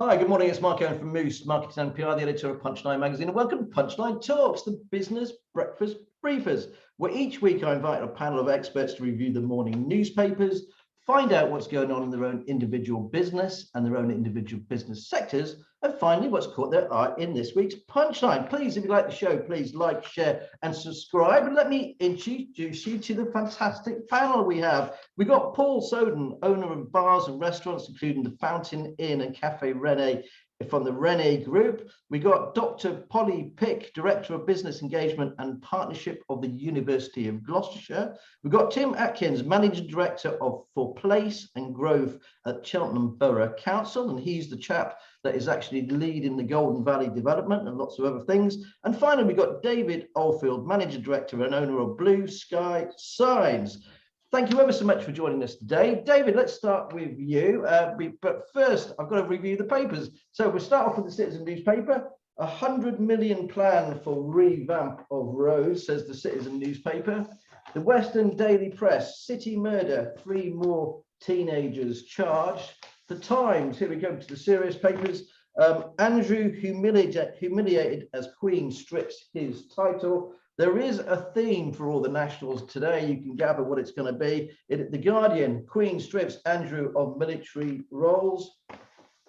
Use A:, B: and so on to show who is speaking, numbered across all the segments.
A: Hi, good morning. It's Mark Owen from Moose, Marketing and PR, the editor of Punchline magazine, and welcome to Punchline Talks, the business breakfast briefers, where each week I invite a panel of experts to review the morning newspapers, find out what's going on in their own individual business and their own individual business sectors, and finally what's caught their eye in this week's Punchline. Please, if you like the show, please like, share and subscribe. And let me introduce you to the fantastic panel we have. We've got Paul Soden, owner of bars and restaurants, including the Fountain Inn and Cafe Rene from the Rene Group. We got Dr. Polly Pick, Director of Business Engagement and Partnership of the University of Gloucestershire. We've got Tim Atkins, Managing Director for Place and Growth at Cheltenham Borough Council, and he's the chap that is actually leading the Golden Valley development and lots of other things. And finally, we've got David Oldfield, Managing Director and owner of Blue Sky Signs. Thank you ever so much for joining us today. David, let's start with you. But first, I've got to review the papers. So we'll start off with the Citizen newspaper. 100 million plan for revamp of roads, says the Citizen newspaper. The Western Daily Press, city murder, 3 more teenagers charged. The Times, here we go to the serious papers. Andrew humiliated as Queen strips his title. There is a theme for all the nationals today. You can gather what it's going to be. The Guardian, Queen strips Andrew of military roles.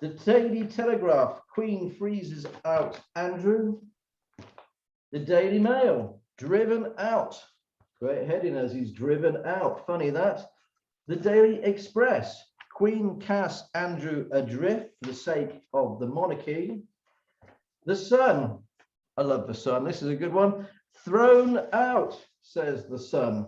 A: The Daily Telegraph, Queen freezes out Andrew. The Daily Mail, driven out. Great heading as he's driven out. Funny that. The Daily Express, Queen casts Andrew adrift for the sake of the monarchy. The Sun, I love the Sun. This is a good one. Thrown out, says the Sun.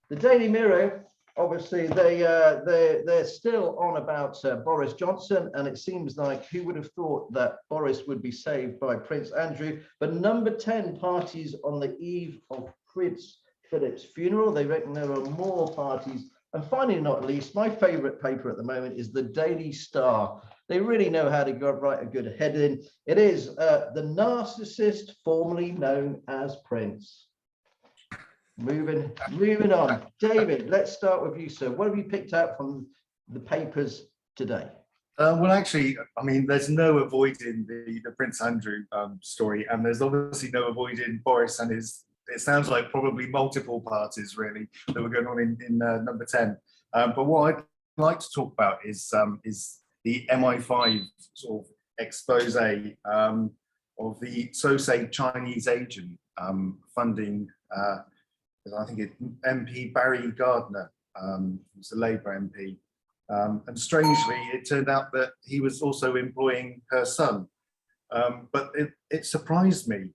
A: The Daily Mirror, obviously, they're still on about Boris Johnson, and it seems like who would have thought that Boris would be saved by Prince Andrew? But number 10 parties on the eve of Prince Philip's funeral. They reckon there are more parties. And finally, not least, my favourite paper at the moment is the Daily Star. They really know how to write a good heading. It is the narcissist formerly known as Prince. Moving on. David, let's start with you, sir. What have you picked out from the papers today?
B: Well, actually, I mean, there's no avoiding the Prince Andrew story, and there's obviously no avoiding Boris and his, it sounds like probably multiple parties really that were going on in number 10. But what I'd like to talk about is the MI5 sort of expose of the so-say Chinese agent funding, I think it's MP Barry Gardner, who's a Labour MP. And strangely, it turned out that he was also employing her son. But it surprised me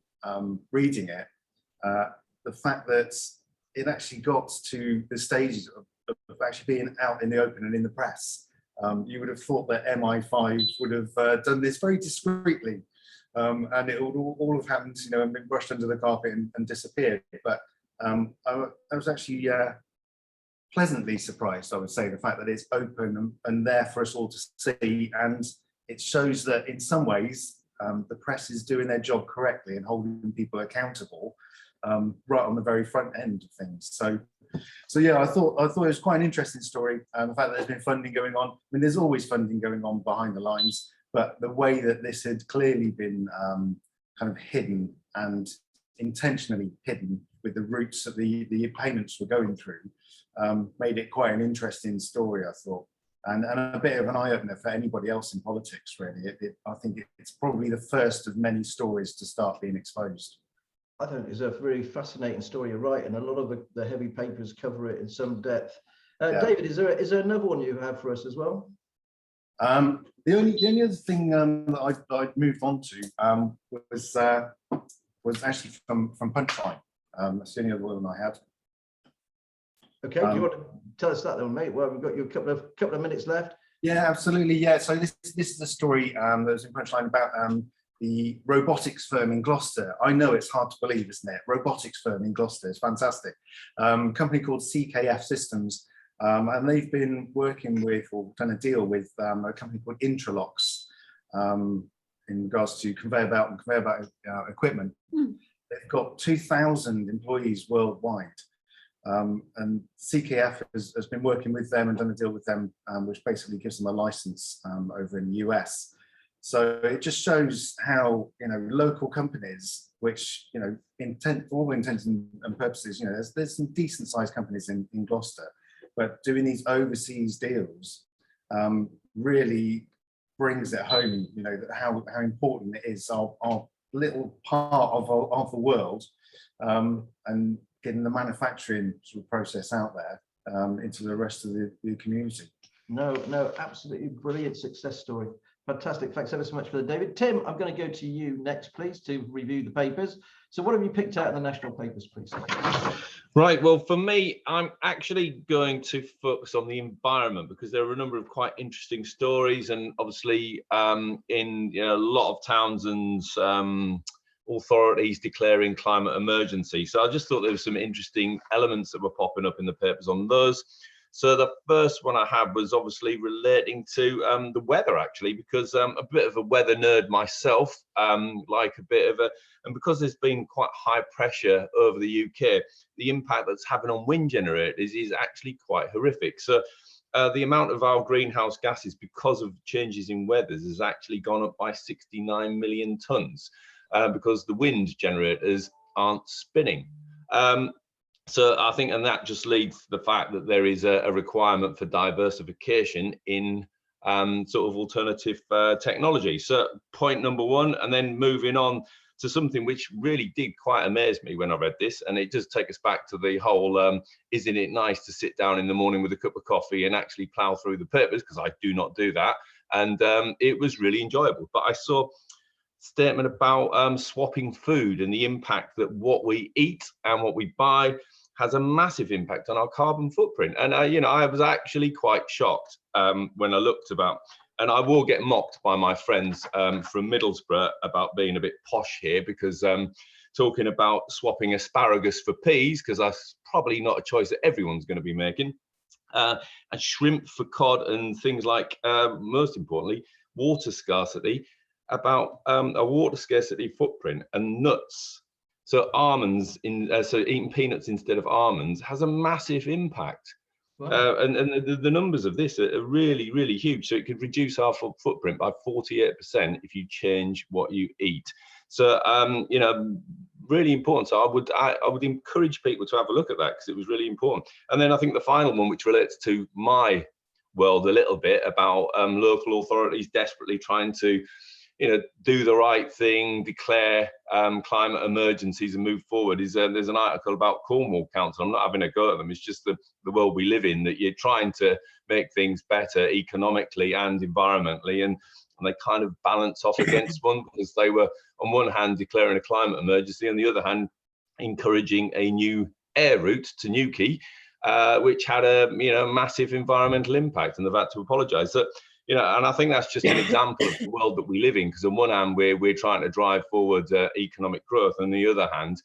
B: reading it, the fact that it actually got to the stages of actually being out in the open and in the press. You would have thought that MI5 would have done this very discreetly, and it would all have happened, you know, and been brushed under the carpet and disappeared. But I was actually pleasantly surprised, I would say, the fact that it's open and there for us all to see, and it shows that in some ways the press is doing their job correctly and holding people accountable right on the very front end of things. So yeah, I thought it was quite an interesting story. The fact that there's been funding going on. I mean, there's always funding going on behind the lines, but the way that this had clearly been kind of hidden and intentionally hidden with the routes that the payments were going through made it quite an interesting story, I thought, and a bit of an eye-opener for anybody else in politics, really. I think it's probably the first of many stories to start being exposed.
A: I think it's a really fascinating story, you're right, and a lot of the heavy papers cover it in some depth. Yeah. David, is there another one you have for us as well?
B: The only other thing that I'd moved on to was actually from Punchline. That's the only other one I had.
A: Okay, do you want to tell us that then, mate? Well, we've got you a couple of minutes left.
B: Yeah, absolutely. Yeah, so this is a story that was in Punchline about the robotics firm in Gloucester. I know it's hard to believe, isn't it? Robotics firm in Gloucester, it's fantastic. Company called CKF Systems, and they've been working with, or done a deal with, a company called Intralocks in regards to conveyor belt and conveyor belt equipment. They've got 2,000 employees worldwide. And CKF has been working with them and done a deal with them, which basically gives them a license over in the US. So it just shows how, local companies, which, for all intents and purposes, there's some decent sized companies in Gloucester, but doing these overseas deals really brings it home, how important it is, our little part of the world, and getting the manufacturing sort of process out there into the rest of the community.
A: No, absolutely brilliant success story. Fantastic. Thanks ever so much for that, David. Tim, I'm going to go to you next, please, to review the papers. So what have you picked out of the national papers, please?
C: Right. Well, for me, I'm actually going to focus on the environment because there are a number of quite interesting stories, and obviously in a lot of towns and authorities declaring climate emergency. So I just thought there were some interesting elements that were popping up in the papers on those. So the first one I had was obviously relating to the weather, actually, because I'm a bit of a weather nerd myself, and because there's been quite high pressure over the UK, the impact that's having on wind generators is actually quite horrific. So the amount of our greenhouse gases because of changes in weathers has actually gone up by 69 million tonnes because the wind generators aren't spinning. So I think, and that just leads to the fact that there is a requirement for diversification in sort of alternative technology. So point number one, and then moving on to something which really did quite amaze me when I read this, and it does take us back to the whole, isn't it nice to sit down in the morning with a cup of coffee and actually plough through the papers, because I do not do that. And it was really enjoyable. But I saw statement about swapping food and the impact that what we eat and what we buy has a massive impact on our carbon footprint. And I was actually quite shocked when I looked about, and I will get mocked by my friends from Middlesbrough about being a bit posh here, because talking about swapping asparagus for peas, because that's probably not a choice that everyone's going to be making, and shrimp for cod, and things like, most importantly, water scarcity, about a water scarcity footprint, and nuts. So almonds, so eating peanuts instead of almonds has a massive impact. Wow. And the numbers of this are really, really huge. So it could reduce our footprint by 48% if you change what you eat. So, really important. So I would encourage people to have a look at that, because it was really important. And then I think the final one, which relates to my world a little bit, about local authorities desperately trying to do the right thing, declare climate emergencies and move forward, is there's an article about Cornwall Council. I'm not having a go at them. It's just the world we live in, that you're trying to make things better economically and environmentally, and they kind of balance off against one, because they were on one hand declaring a climate emergency, on the other hand encouraging a new air route to Newquay, which had a massive environmental impact, and they've had to apologise. So, and I think that's just an example of the world that we live in, because on one hand, we're trying to drive forward economic growth, and on the other hand,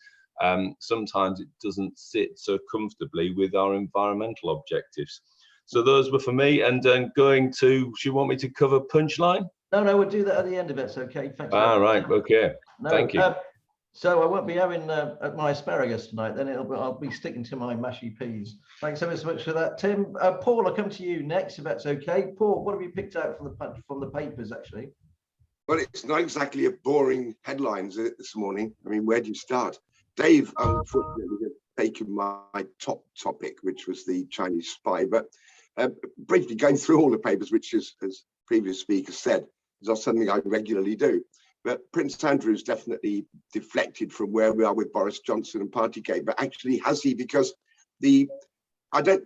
C: sometimes it doesn't sit so comfortably with our environmental objectives. So those were for me. And going to, do you want me to cover Punchline?
A: No, we'll do that at the end of it. Okay, thanks.
C: Right, okay. No, thank you.
A: So I won't be having my asparagus tonight. Then I'll be sticking to my mashy peas. Thanks ever so much for that, Tim. Paul, I'll come to you next, if that's okay. Paul, what have you picked out from the papers, actually?
D: Well, it's not exactly a boring headlines this morning. I mean, where do you start? Dave, unfortunately, has taken my top topic, which was the Chinese spy. But briefly going through all the papers, which is, as previous speakers said, is not something I regularly do. But Prince Andrew's definitely deflected from where we are with Boris Johnson and Partygate. But actually, has he? Because I think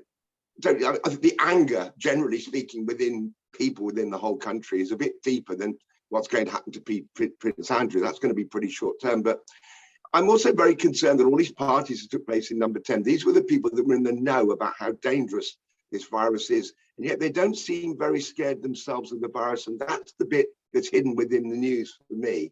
D: the anger, generally speaking, within people within the whole country is a bit deeper than what's going to happen to Prince Andrew. That's going to be pretty short term. But I'm also very concerned that all these parties that took place in Number 10, these were the people that were in the know about how dangerous this virus is. And yet they don't seem very scared themselves of the virus. And that's the bit that's hidden within the news for me.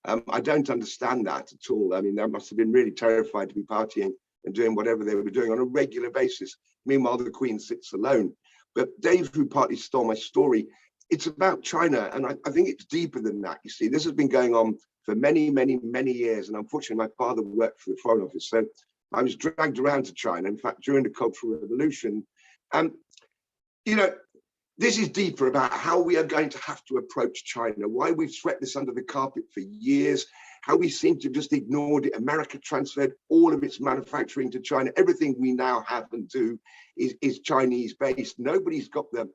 D: I don't understand that at all. I mean, they must have been really terrified to be partying and doing whatever they were doing on a regular basis. Meanwhile, the Queen sits alone. But Dave, who partly stole my story, it's about China. And I think it's deeper than that. You see, this has been going on for many, many, many years. And unfortunately, my father worked for the Foreign Office. So I was dragged around to China, in fact, during the Cultural Revolution. this is deeper about how we are going to have to approach China, why we've swept this under the carpet for years, how we seem to just ignored it. America transferred all of its manufacturing to China. Everything we now have and do is Chinese based. Nobody's got the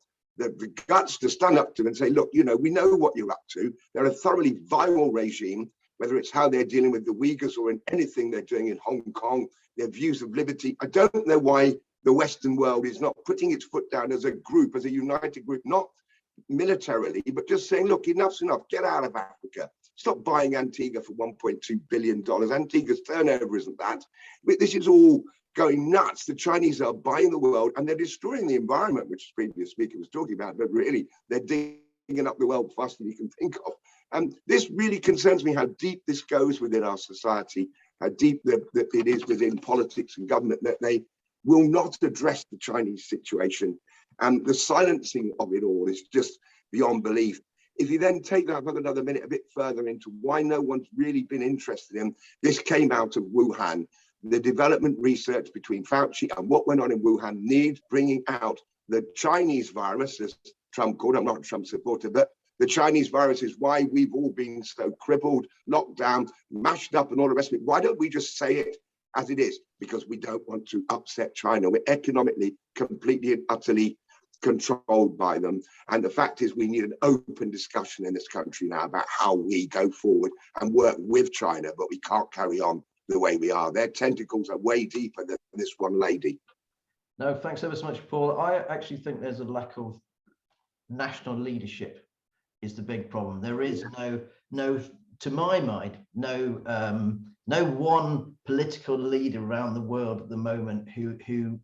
D: guts to stand up to them and say, look, you know, we know what you're up to. They're a thoroughly vile regime, whether it's how they're dealing with the Uyghurs or in anything they're doing in Hong Kong, their views of liberty. I don't know why the Western world is not putting its foot down as a group, as a united group, not militarily, but just saying, look, enough's enough, get out of Africa. Stop buying Antigua for $1.2 billion. Antigua's turnover isn't that. But this is all going nuts. The Chinese are buying the world and they're destroying the environment, which the previous speaker was talking about, but really they're digging up the world faster than you can think of. And this really concerns me, how deep this goes within our society, how deep that it is within politics and government, that they will not address the Chinese situation. And the silencing of it all is just beyond belief. If you then take that another minute a bit further into why no one's really been interested in, this came out of Wuhan. The development research between Fauci and what went on in Wuhan needs bringing out the Chinese virus, as Trump called it. I'm not a Trump supporter, but the Chinese virus is why we've all been so crippled, locked down, mashed up and all the rest of it. Why don't we just say it as it is? Because we don't want to upset China. We're economically completely and utterly controlled by them. And the fact is, we need an open discussion in this country now about how we go forward and work with China, but we can't carry on the way we are. Their tentacles are way deeper than this one lady.
A: No, thanks ever so much, Paul. I actually think there's a lack of national leadership is the big problem. There is no, to my mind, no one political leader around the world at the moment who can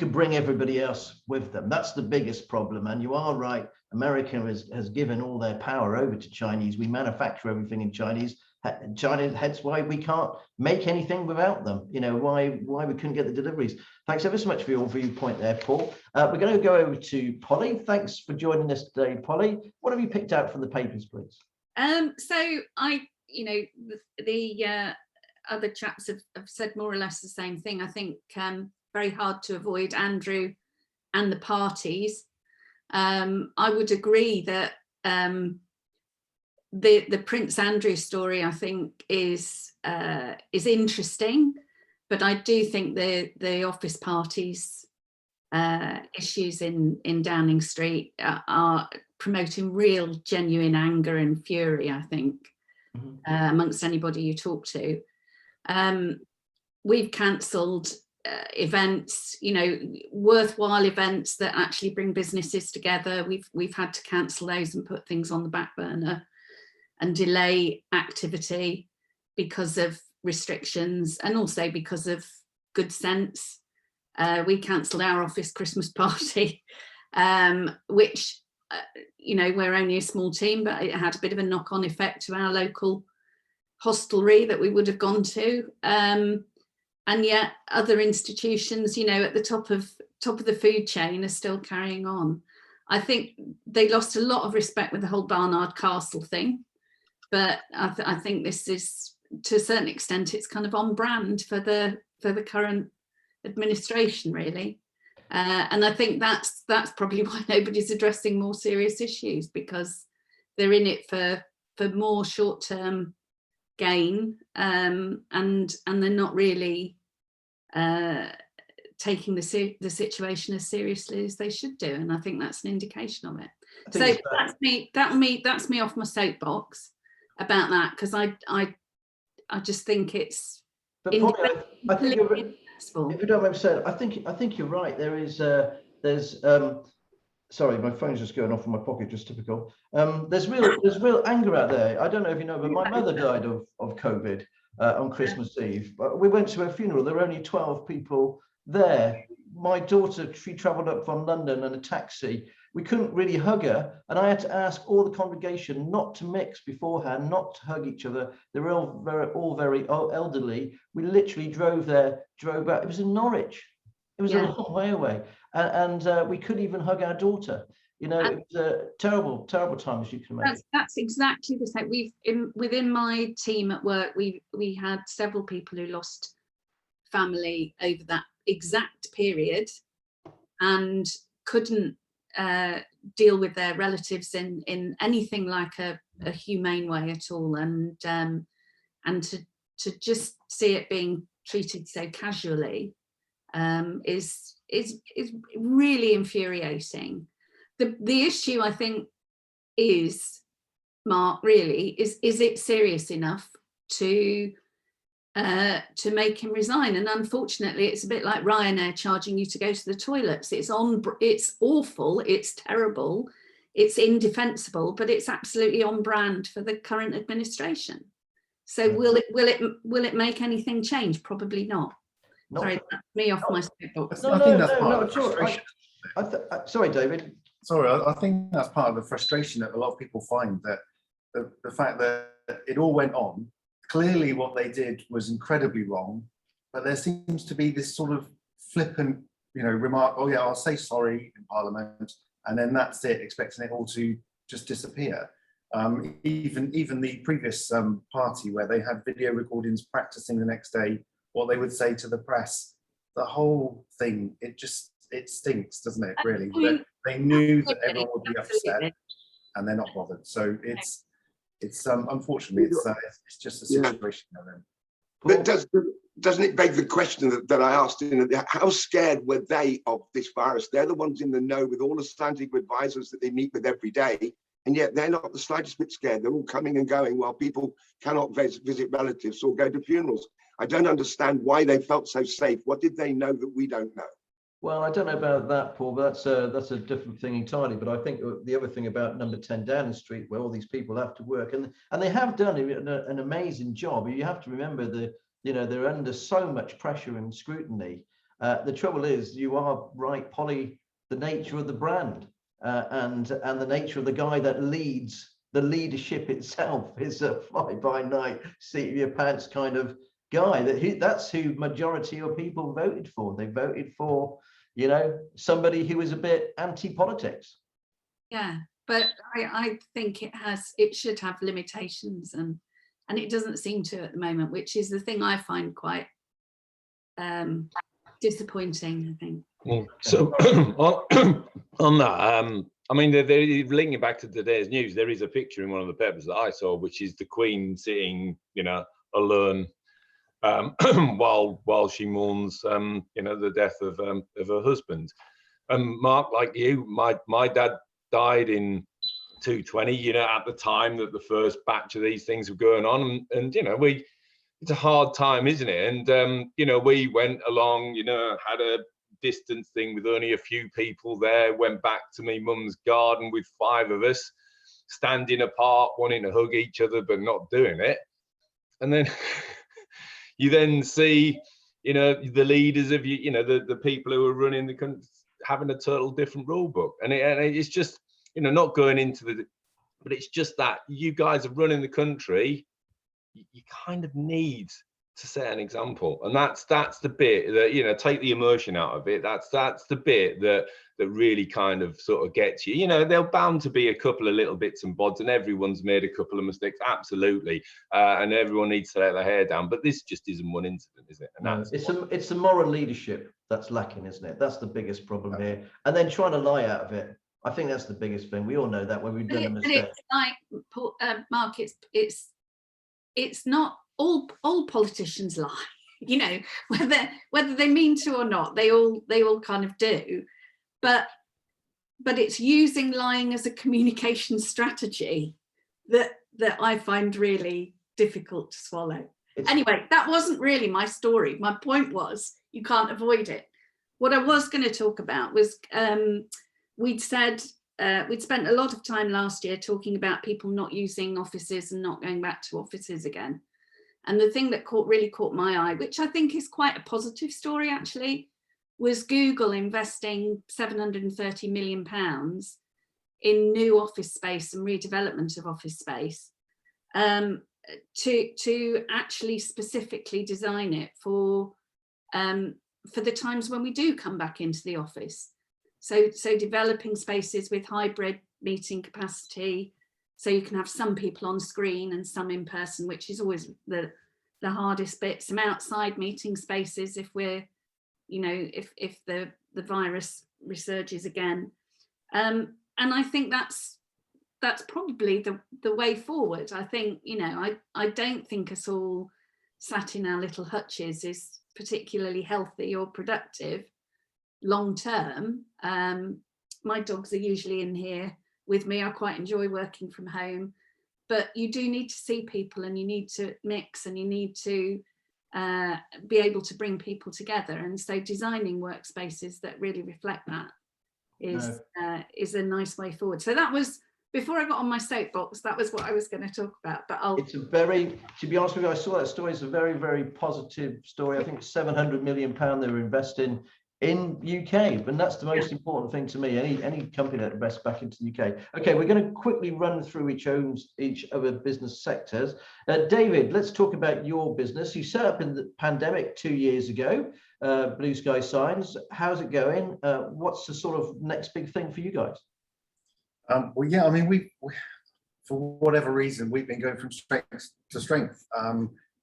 A: bring everybody else with them. That's the biggest problem. And you are right, America has given all their power over to Chinese. We manufacture everything in Chinese. Hence why we can't make anything without them. You know, why we couldn't get the deliveries. Thanks ever so much for your viewpoint there, Paul. We're going to go over to Polly. Thanks for joining us today, Polly. What have you picked out from the papers, please?
E: So the other chaps have said more or less the same thing. I think very hard to avoid Andrew and the parties. I would agree that the Prince Andrew story, I think, is interesting, but I do think the office parties issues in Downing Street are promoting real genuine anger and fury, I think, amongst anybody you talk to. We've cancelled events, worthwhile events that actually bring businesses together. We've had to cancel those and put things on the back burner and delay activity because of restrictions and also because of good sense. We cancelled our office Christmas party, which, we're only a small team, but it had a bit of a knock-on effect to our local hostelry that we would have gone to. And yet other institutions, at the top of the food chain are still carrying on. I think they lost a lot of respect with the whole Barnard Castle thing, but I think this is, to a certain extent, it's kind of on brand for the current administration, really. And I think that's probably why nobody's addressing more serious issues, because they're in it for more short-term gain, and they're not really taking the situation as seriously as they should do, and I think that's an indication of it. So that's me off my soapbox about that, because I just think it's.
A: But Polly, I think if you don't mind me saying, I think you're right. There's sorry, my phone's just going off in my pocket, just typical. There's real anger out there. I don't know if you know, but my mother died of COVID on Christmas Eve. We went to her funeral. There were only 12 people there. My daughter, she travelled up from London in a taxi. We couldn't really hug her, and I had to ask all the congregation not to mix beforehand, not to hug each other. They were all very elderly. We literally drove back. It was in Norwich. It was a long way away, and we couldn't even hug our daughter. It was a terrible time, as you can imagine.
E: That's exactly the same. Within my team at work, we had several people who lost family over that exact period, and couldn't deal with their relatives in anything like a humane way at all, and to just see it being treated so casually is really infuriating. The issue, I think, is, Mark, really, is it serious enough to make him resign? And unfortunately, it's a bit like Ryanair charging you to go to the toilets. It's awful, it's terrible, it's indefensible, but it's absolutely on brand for the current administration. So will it make anything change? Probably not. Sorry, that's me off my soapbox.
B: I think that's part of the
A: not
B: frustration.
A: sorry, David.
B: Sorry, I think that's part of the frustration that a lot of people find, that the fact that it all went on. Clearly what they did was incredibly wrong, but there seems to be this sort of flippant, remark, oh yeah, I'll say sorry in Parliament, and then that's it, expecting it all to just disappear. Even the previous party, where they had video recordings practicing the next day what they would say to the press, the whole thing, it stinks, doesn't it, really? They knew that everyone would be upset, and they're not bothered. So it's unfortunately, it's just a situation they're in.
D: But doesn't it beg the question that I asked, how scared were they of this virus? They're the ones in the know with all the scientific advisors that they meet with every day, and yet they're not the slightest bit scared. They're all coming and going while people cannot visit relatives or go to funerals. I don't understand why they felt so safe. What did they know that we don't know?
A: Well, I don't know about that, Paul, but that's a different thing entirely. But I think the other thing about number 10 Downing Street, where all these people have to work, and they have done an amazing job. You have to remember they're under so much pressure and scrutiny. The trouble is, you are right, Polly, the nature of the brand and the nature of the guy that leads the leadership itself is a fly-by-night, seat-of-your-pants kind of guy. That's who majority of people voted for. They voted for, somebody who was a bit anti-politics.
E: Yeah, but I think it should have limitations, and it doesn't seem to at the moment, which is the thing I find quite disappointing, I think.
C: So on that, I mean, they're linking back to today's news. There is a picture in one of the papers that I saw, which is the Queen sitting, alone, while she mourns, the death of her husband. Mark, like you, my dad died in 220. At the time that the first batch of these things were going on, and it's a hard time, isn't it? And we went along, had a distance thing with only a few people there, went back to my mum's garden with 5 of us, standing apart, wanting to hug each other but not doing it. And then you then see the leaders of the people who are running the country having a total different rule book, and it's just not going into but it's just that you guys are running the country. You kind of need to set an example, and that's the bit that take the emotion out of it. That's the bit that really kind of sort of gets you. There'll bound to be a couple of little bits and bods, and everyone's made a couple of mistakes, absolutely, and everyone needs to let their hair down. But this just isn't one incident, is it? And
A: it's the moral leadership that's lacking, isn't it? That's the biggest problem here. And then trying to lie out of it. I think that's the biggest thing. We all know that when we've done a mistake.
E: It's like Mark. It's not all politicians lie. Whether they mean to or not, they all kind of do. But it's using lying as a communication strategy that I find really difficult to swallow. Anyway, that wasn't really my story. My point was you can't avoid it. What I was going to talk about was we'd spent a lot of time last year talking about people not using offices and not going back to offices again. And the thing that really caught my eye, which I think is quite a positive story actually, was Google investing £730 million in new office space and redevelopment of office space to actually specifically design it for the times when we do come back into the office. So developing spaces with hybrid meeting capacity, so you can have some people on screen and some in person, which is always the hardest bit. Some outside meeting spaces if we're, if the virus resurges again. And I think that's probably the way forward. I think, you know, I don't think us all sat in our little hutches is particularly healthy or productive long term. My dogs are usually in here with me. I quite enjoy working from home, but you do need to see people, and you need to mix, and you need to be able to bring people together. And so designing workspaces that really reflect that is a nice way forward. So that was, before I got on my soapbox, that was what I was going to talk about. But
A: it's a very, to be honest with you, I saw that story. It's a very, very positive story. I think it's £700 million they were investing in UK, and that's the most important thing to me. Any company that invests back into the UK. Okay, we're going to quickly run through each other business sectors. David, let's talk about your business. You set up in the pandemic 2 years ago, Blue Sky Signs. How's it going? What's the sort of next big thing for you guys?
B: Well, yeah, I mean, we for whatever reason, we've been going from strength to strength.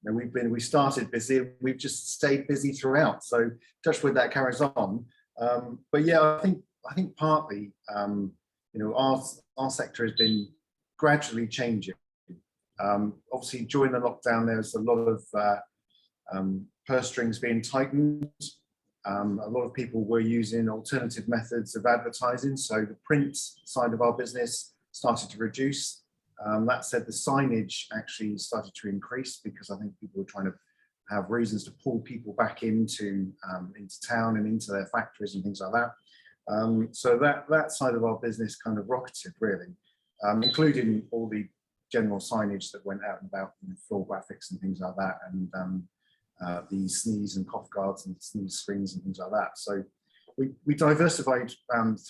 B: You know, we started busy, we've just stayed busy throughout. So touch wood, that carries on. But yeah, I think partly, you know, our sector has been gradually changing. Obviously, during the lockdown, there's a lot of purse strings being tightened. A lot of people were using alternative methods of advertising, so the print side of our business started to reduce. That said, the signage actually started to increase because I think people were trying to have reasons to pull people back into town and into their factories and things like that. So that side of our business kind of rocketed really, including all the general signage that went out and about, you know, floor graphics and things like that, and the sneeze and cough guards and sneeze screens and things like that. So we diversified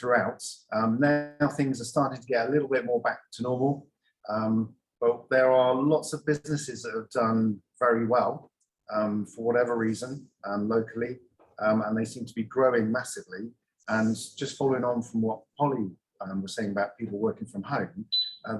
B: throughout. Now things are starting to get a little bit more back to normal. But there are lots of businesses that have done very well for whatever reason locally, and they seem to be growing massively. And just following on from what Polly was saying about people working from home,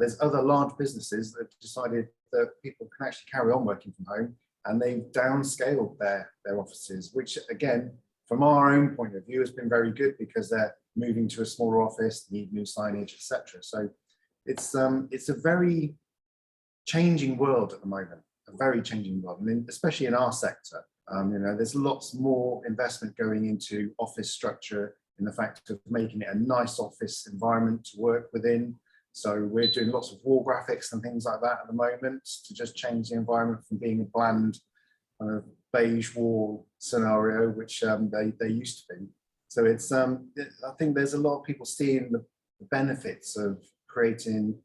B: there's other large businesses that have decided that people can actually carry on working from home, and they've downscaled their offices, which again, from our own point of view, has been very good because they're moving to a smaller office, need new signage, etc. So it's a very changing world at the moment, a very changing world, and especially in our sector. You know, there's lots more investment going into office structure, in the fact of making it a nice office environment to work within. So we're doing lots of wall graphics and things like that at the moment to just change the environment from being a bland kind of beige wall scenario, which they used to be. So it's I think there's a lot of people seeing the benefits of creating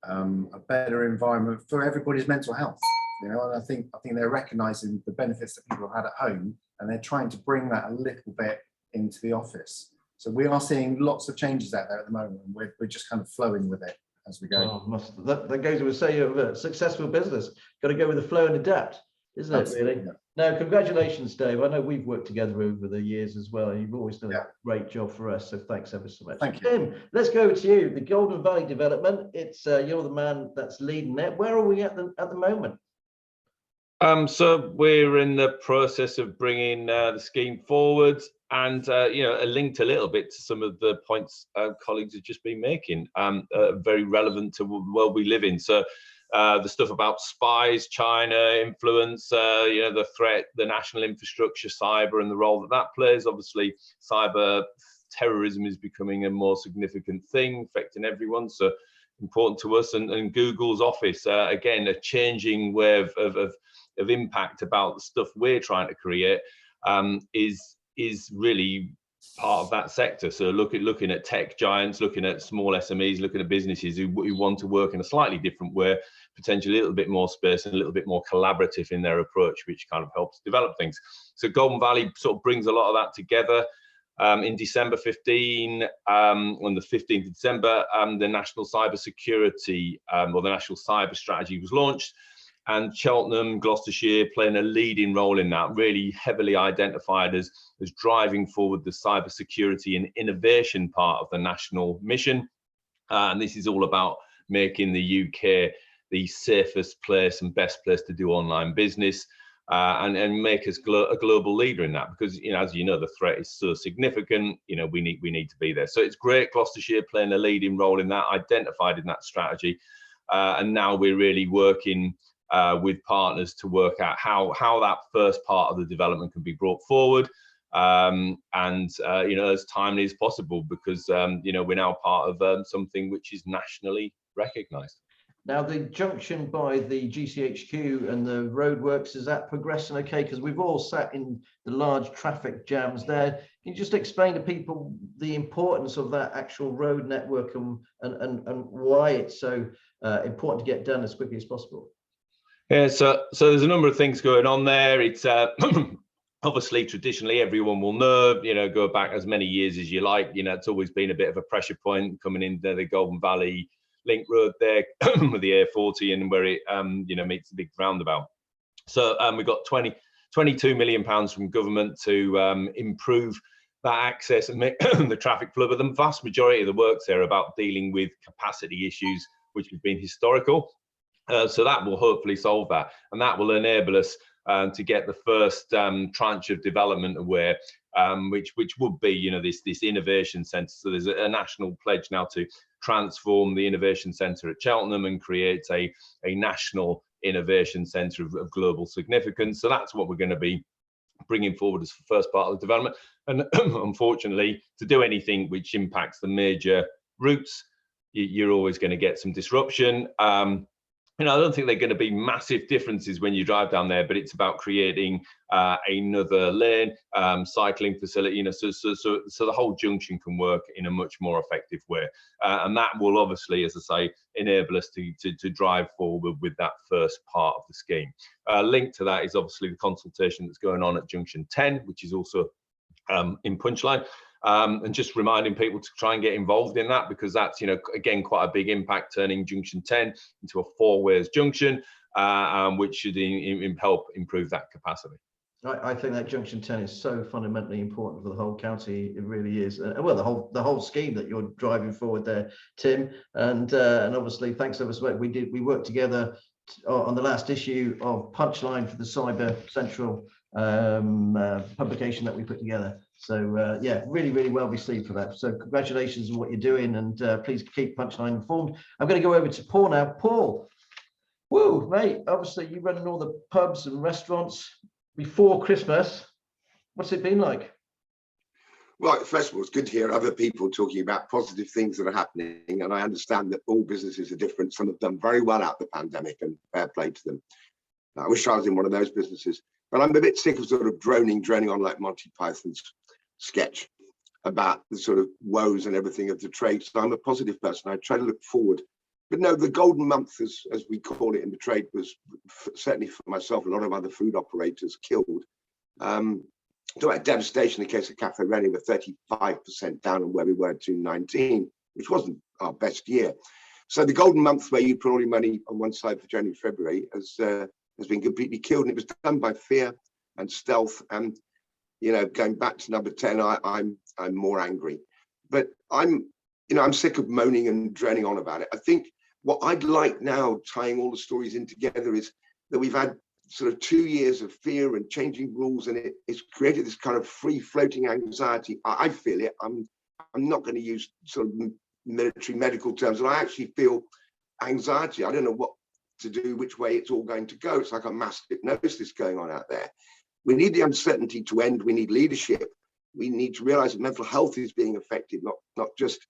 B: a better environment for everybody's mental health, you know, and I think they're recognizing the benefits that people have had at home, and they're trying to bring that a little bit into the office. So we are seeing lots of changes out there at the moment, and we're just kind of flowing with it as we go.
A: Oh, that goes with say of a successful business. Got to go with the flow and adapt, isn't it?
B: Absolutely.
A: Really? No, congratulations, Dave. I know we've worked together over the years as well, and you've always done a great job for us. So thanks ever so much.
B: Thank you.
A: Tim, let's go to you. The Golden Valley development. It's you're the man that's leading it. Where are we at the moment?
C: So we're in the process of bringing the scheme forward, and you know, linked a little bit to some of the points colleagues have just been making, very relevant to the world we live in. So the stuff about spies, China influence, you know, the threat, the national infrastructure, cyber, and the role that plays. Obviously, cyber terrorism is becoming a more significant thing, affecting everyone. So important to us, and Google's office, again, a changing way of impact about the stuff we're trying to create, is really part of that sector. So looking at tech giants, looking at small SMEs, looking at businesses who want to work in a slightly different way, potentially a little bit more space and a little bit more collaborative in their approach, which kind of helps develop things. So Golden Valley sort of brings a lot of that together. In December 15, on the 15th of December, the National Cyber Security, or the National Cyber Strategy was launched, and Cheltenham, Gloucestershire playing a leading role in that, really heavily identified as driving forward the cyber security and innovation part of the national mission. And this is all about making the UK the safest place and best place to do online business. and make us a global leader in that, because as you know, the threat is so significant. We need to be there. So it's great Gloucestershire playing a leading role in that, identified in that strategy, and now we're really working with partners to work out how that first part of the development can be brought forward, and as timely as possible, because we're now part of something which is nationally recognised.
A: Now, the junction by the GCHQ and the roadworks, is that progressing okay? Because we've all sat in the large traffic jams there. Can you just explain to people the importance of that actual road network and why it's so important to get done as quickly as possible?
C: Yeah, so there's a number of things going on there. It's obviously, traditionally, everyone will know, go back as many years as you like. It's always been a bit of a pressure point coming into the Golden Valley Link Road there with the A40 and where it meets the big roundabout. So we've got 22 million pounds from government to improve that access and make the traffic flow. But the vast majority of the works there are about dealing with capacity issues, which have been historical. So that will hopefully solve that, and that will enable us to get the first tranche of development aware, which would be this innovation centre. So there's a national pledge now to transform the innovation centre at Cheltenham and create a national innovation centre of global significance. So that's what we're going to be bringing forward as the first part of the development. And unfortunately, to do anything which impacts the major routes, you're always going to get some disruption. I don't think they're going to be massive differences when you drive down there, but it's about creating another lane, cycling facility, so the whole junction can work in a much more effective way. And that will obviously, as I say, enable us to drive forward with that first part of the scheme. Linked to that is obviously the consultation that's going on at Junction 10, which is also in Punchline. And just reminding people to try and get involved in that, because that's again quite a big impact, turning Junction 10 into a four-ways junction, which should help improve that capacity.
A: I think that Junction 10 is so fundamentally important for the whole county. It really is. Well, the whole scheme that you're driving forward there, Tim, and obviously thanks ever so much. We worked together on the last issue of Punchline for the Cyber Central publication that we put together. So yeah, really well received for that. So congratulations on what you're doing, and please keep Punchline informed. I'm going to go over to Paul now. Paul, woo, mate, obviously you running all the pubs and restaurants before Christmas. What's it been like?
D: Well, first of all, it's good to hear other people talking about positive things that are happening, and I understand that all businesses are different. Some have done very well out of the pandemic, and fair play to them. I wish I was in one of those businesses, but I'm a bit sick of sort of droning on like Monty Python's sketch about the sort of woes and everything of the trade. So I'm a positive person. I try to look forward. But no, the golden month, as we call it in the trade, was certainly for myself, a lot of other food operators killed. Talk about devastation in the case of Cafe Rene, with 35% down on where we were in 2019, which wasn't our best year. So the golden month where you put all your money on one side for January, February has been completely killed, and it was done by fear and stealth. And going back to number 10, I'm more angry, but I'm sick of moaning and droning on about it. I think what I'd like now, tying all the stories in together, is that we've had sort of 2 years of fear and changing rules, and it's created this kind of free floating anxiety. I feel it. I'm not going to use sort of military medical terms, and I actually feel anxiety. I don't know what to do, which way it's all going to go. It's like a mass hypnosis going on out there. We need the uncertainty to end. We need leadership. We need to realize that mental health is being affected, not just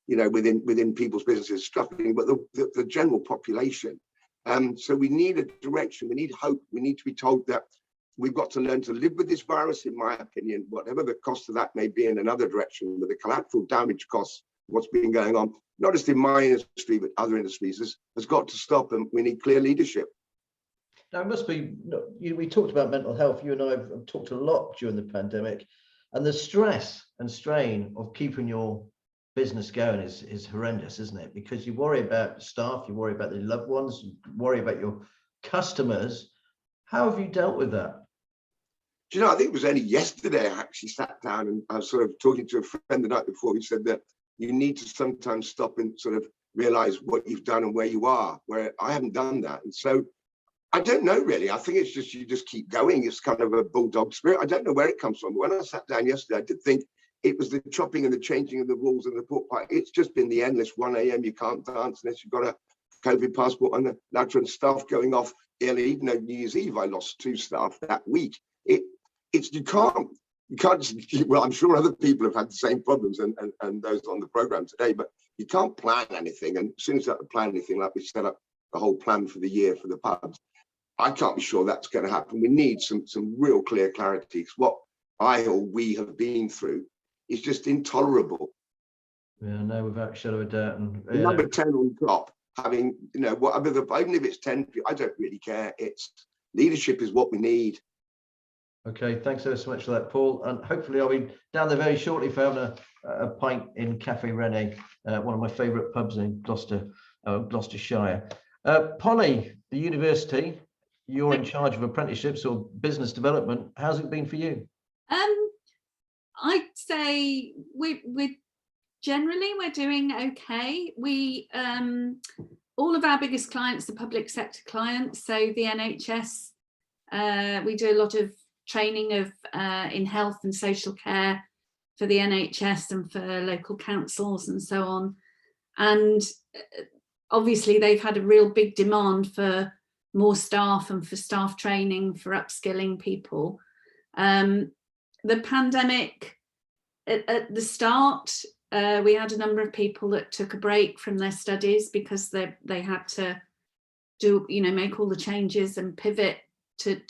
D: within people's businesses struggling, but the general population. So we need a direction. We need hope. We need to be told that we've got to learn to live with this virus, in my opinion, whatever the cost of that may be in another direction, with the collateral damage costs, what's been going on, not just in my industry, but other industries, has got to stop, and we need clear leadership.
A: Now, it must be, we talked about mental health. You and I have talked a lot during the pandemic, and the stress and strain of keeping your business going is horrendous, isn't it? Because you worry about staff, you worry about the loved ones, you worry about your customers. How have you dealt with that?
D: Do you know, I think it was only yesterday I actually sat down and I was sort of talking to a friend the night before. He said that you need to sometimes stop and sort of realize what you've done and where you are, where I haven't done that. And so I don't know really. I think it's just you just keep going. It's kind of a bulldog spirit. I don't know where it comes from. When I sat down yesterday, I did think it was the chopping and the changing of the rules and the pork pie. It's just been the endless 1 a.m. You can't dance unless you've got a COVID passport and the lateral staff going off early. Even though New Year's Eve, I lost 2 staff that week. You can't just, well, I'm sure other people have had the same problems and those on the program today, but you can't plan anything. And as soon as you have to plan anything, like we set up the whole plan for the year for the pubs, I can't be sure that's going to happen. We need some real clear clarity. What I or we have been through is just intolerable.
A: Yeah, no, without a shadow of a doubt. And
D: number 10 on top, having, whatever even if it's 10, I don't really care. It's leadership is what we need.
A: Okay, thanks ever so much for that, Paul. And hopefully I'll be down there very shortly for having a pint in Cafe Rene, one of my favourite pubs in Gloucestershire. Polly, the university, you're in charge of apprenticeships or business development. How's it been for you?
E: I'd say we're doing okay. We all of our biggest clients are public sector clients, so the NHS. We do a lot of training in health and social care for the NHS and for local councils and so on. And obviously they've had a real big demand for more staff and for staff training, for upskilling people. The pandemic, at the start, we had a number of people that took a break from their studies because they had to do, make all the changes and pivot to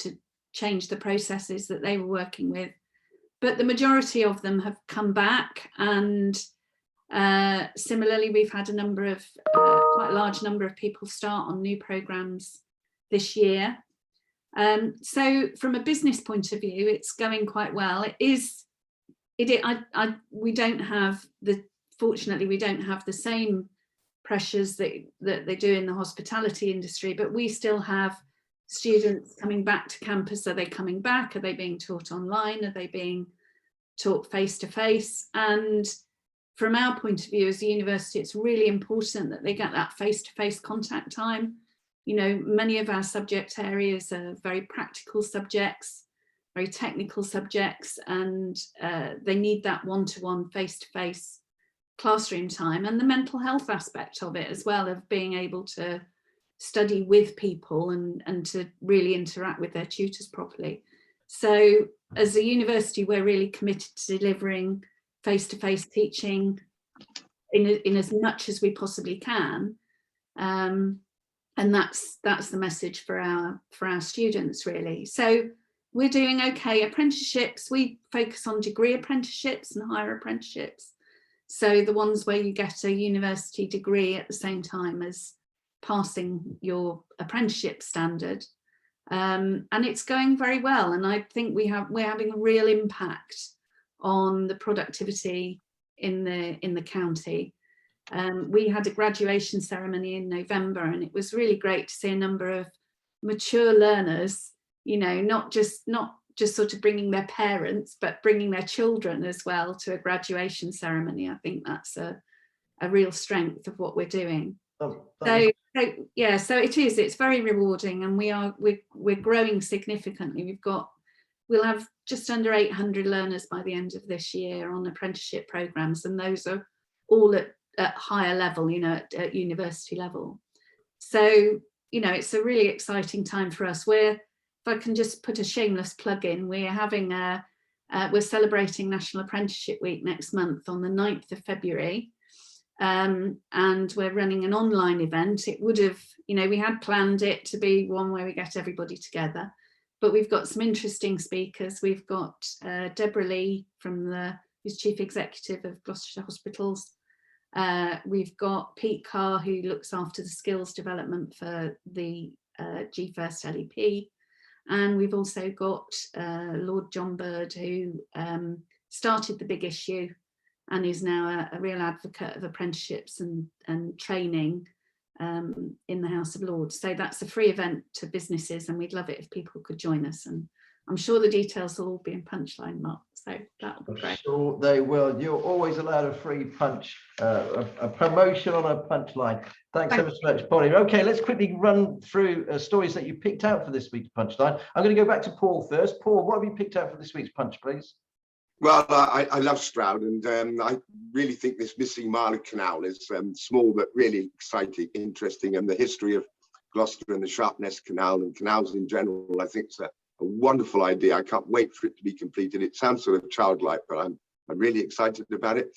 E: change the processes that they were working with. But the majority of them have come back, and similarly, we've had a number of quite a large number of people start on new programs this year. So from a business point of view, it's going quite well. Fortunately, we don't have the same pressures that they do in the hospitality industry, but we still have students coming back to campus. Are they coming back? Are they being taught online? Are they being taught face to face? And from our point of view as a university, it's really important that they get that face to face contact time. Many of our subject areas are very practical subjects, very technical subjects, and they need that one-to-one face-to-face classroom time, and the mental health aspect of it as well, of being able to study with people and to really interact with their tutors properly. So as a university, we're really committed to delivering face-to-face teaching in as much as we possibly can. And that's the message for our students, really. So we're doing okay. Apprenticeships, we focus on degree apprenticeships and higher apprenticeships. So the ones where you get a university degree at the same time as passing your apprenticeship standard. And it's going very well. And I think we're having a real impact on the productivity in the county. We had a graduation ceremony in November, and it was really great to see a number of mature learners, not just sort of bringing their parents, but bringing their children as well to a graduation ceremony. I think that's a real strength of what we're doing. So it's very rewarding, and we're growing significantly. We'll have just under 800 learners by the end of this year on apprenticeship programs, and those are all at higher level, at university level. So it's a really exciting time for us. If I can just put a shameless plug in, we're celebrating National Apprenticeship Week next month on the 9th of February. And we're running an online event. It would have, we had planned it to be one where we get everybody together, but we've got some interesting speakers. We've got Deborah Lee who's Chief Executive of Gloucestershire Hospitals. We've got Pete Carr, who looks after the skills development for the GFirst LEP. And we've also got Lord John Bird, who started the Big Issue and is now a real advocate of apprenticeships and training in the House of Lords. So that's a free event to businesses, and we'd love it if people could join us. And I'm sure the details will all be in Punchline, Mark, so that'll be great.
A: Sure they will. You're always allowed a free punch, a promotion on a Punchline. Thanks ever so much, Polly. Okay, let's quickly run through stories that you picked out for this week's Punchline. I'm going to go back to Paul first. Paul, what have you picked out for this week's Punch, please?
D: Well, I love Stroud, and I really think this missing mile of canal is small but really exciting, interesting, and the history of Gloucester and the Sharpness Canal and canals in general, I think it's a wonderful idea. I can't wait for it to be completed. It sounds sort of childlike, but I'm really excited about it.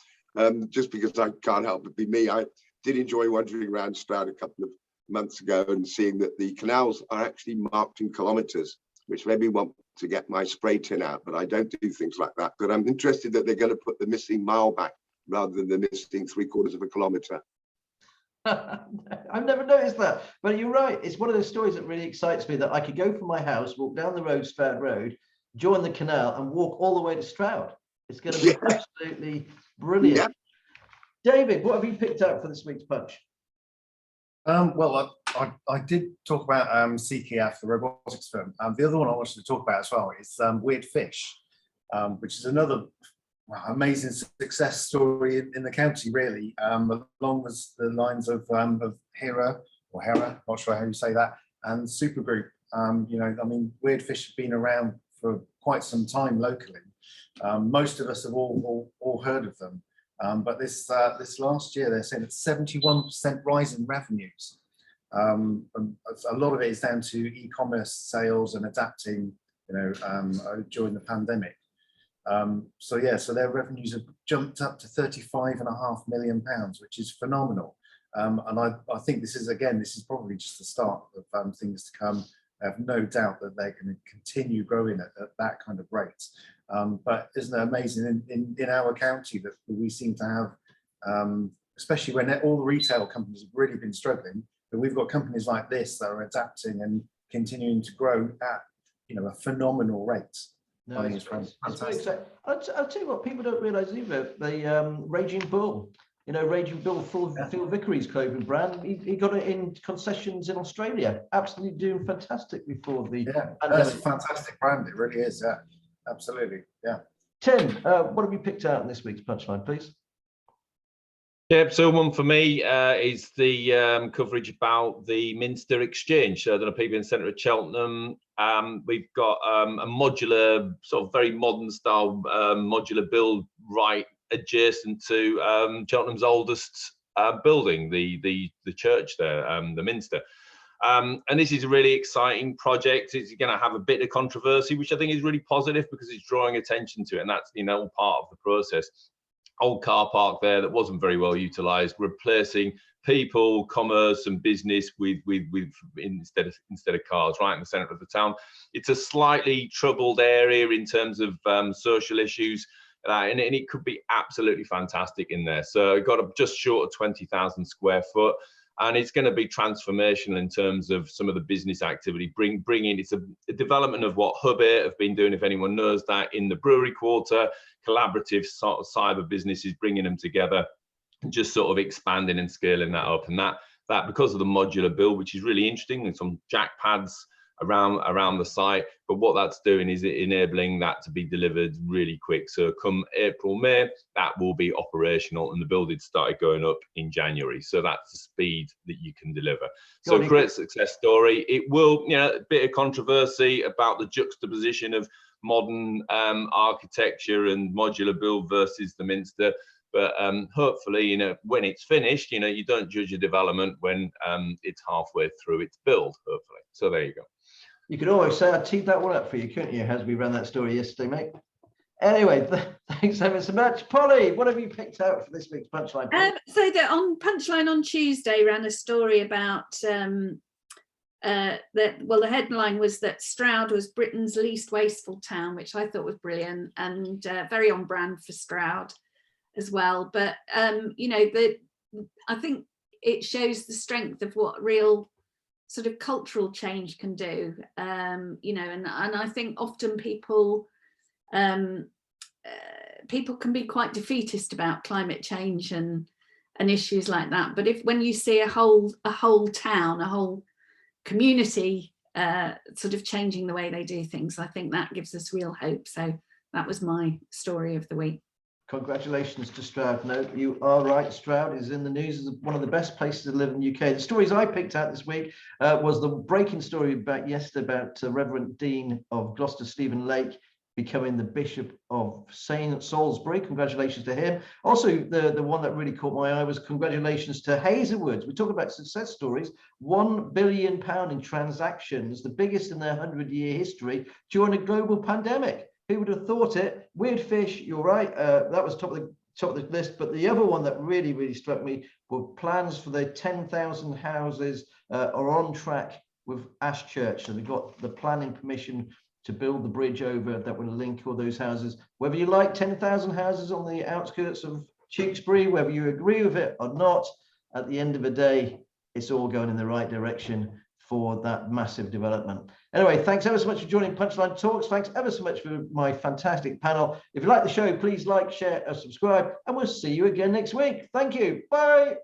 D: Just because I can't help but be me, I did enjoy wandering around Stroud a couple of months ago and seeing that the canals are actually marked in kilometres, which made me want to get my spray tin out, but I don't do things like that. But I'm interested that they're going to put the missing mile back rather than the missing 3/4 of a kilometre.
A: I've never noticed that, but you're right. It's one of those stories that really excites me, that I could go from my house, walk down the road, Stroud Road, join the canal and walk all the way to Stroud. It's going to be absolutely brilliant. Yeah. David, what have you picked out for this week's Punch?
B: Well, I did talk about CKF, the robotics firm. The other one I wanted to talk about as well is Weird Fish, which is another amazing success story in the county, really, along the lines of Hera, not sure how you say that, and Supergroup. You know, I mean, Weird Fish have been around for quite some time locally. Most of us have all heard of them. But this last year, they're saying it's 71% rise in revenues. And a lot of it is down to e-commerce sales and adapting, you know, during the pandemic. So their revenues have jumped up to £35.5 million, which is phenomenal. And I think this is probably just the start of things to come. I have no doubt that they're going to continue growing at that kind of rate. But isn't it amazing in our county that we seem to have, especially when all the retail companies have really been struggling, that we've got companies like this that are adapting and continuing to grow at, you know, a phenomenal rate.
A: No, I think it's fantastic. I'll tell you what, people don't realise either. The Raging Bull, you know, Raging Bull, Phil Vickery's clothing brand, he got it in concessions in Australia. Absolutely doing fantastic before the pandemic.
B: That's a fantastic brand. It really is. Yeah, absolutely. Yeah.
A: Tim, what have you picked out in this week's Punchline, please?
C: Yeah, so one for me is the coverage about the Minster Exchange. So there are people in the centre of Cheltenham. We've got a modular, sort of very modern style modular build right adjacent to Cheltenham's oldest building, the church there, the Minster. And this is a really exciting project. It's going to have a bit of controversy, which I think is really positive because it's drawing attention to it, and that's, you know, part of the process. Old car park there that wasn't very well utilised, replacing people, commerce, and business with instead of cars, right in the centre of the town. It's a slightly troubled area in terms of social issues, and it could be absolutely fantastic in there. So it got just short of 20,000 square foot. And it's going to be transformational in terms of some of the business activity. It's a development of what Hub 8 have been doing, if anyone knows that, in the brewery quarter, collaborative sort of cyber businesses, bringing them together and just sort of expanding and scaling that up. And that because of the modular build, which is really interesting, and some jack pads around the site, but what that's doing is enabling that to be delivered really quick. So come April, May, that will be operational, and the building started going up in January. So that's the speed that you can deliver. So great success story. It will, you know, a bit of controversy about the juxtaposition of modern architecture and modular build versus the Minster. But hopefully, you know, when it's finished, you know, you don't judge a development when it's halfway through its build, hopefully. So there you go.
A: You could always say I teed that one up for you, couldn't you, as we ran that story yesterday, mate? Anyway, thanks ever so much. Polly, what have you picked out for this week's Punchline?
E: So on Punchline on Tuesday ran a story about the headline was that Stroud was Britain's least wasteful town, which I thought was brilliant and very on brand for Stroud as well. But you know, I think it shows the strength of what real sort of cultural change can do, you know, and I think often people can be quite defeatist about climate change and issues like that. But when you see a whole town, a whole community sort of changing the way they do things. I think that gives us real hope. So that was my story of the week.
A: Congratulations to Stroud. No, you are right. Stroud is in the news as one of the best places to live in the UK. The stories I picked out this week was the breaking story about yesterday about Reverend Dean of Gloucester, Stephen Lake, becoming the Bishop of St. Salisbury. Congratulations to him. Also, the one that really caught my eye was congratulations to Hazelwoods. We talk about success stories. £1 billion in transactions, the biggest in their 100-year history during a global pandemic. Who would have thought it? Weird fish, you're right. That was top of the list. But the other one that really struck me were plans for the 10,000 houses are on track with Ashchurch. So they've got the planning permission to build the bridge over that will link all those houses. Whether you like 10,000 houses on the outskirts of Tewkesbury, whether you agree with it or not, at the end of the day, it's all going in the right direction for that massive development. Anyway, thanks ever so much for joining Punchline Talks. Thanks ever so much for my fantastic panel. If you like the show, please like, share, and subscribe, and we'll see you again next week. Thank you. Bye.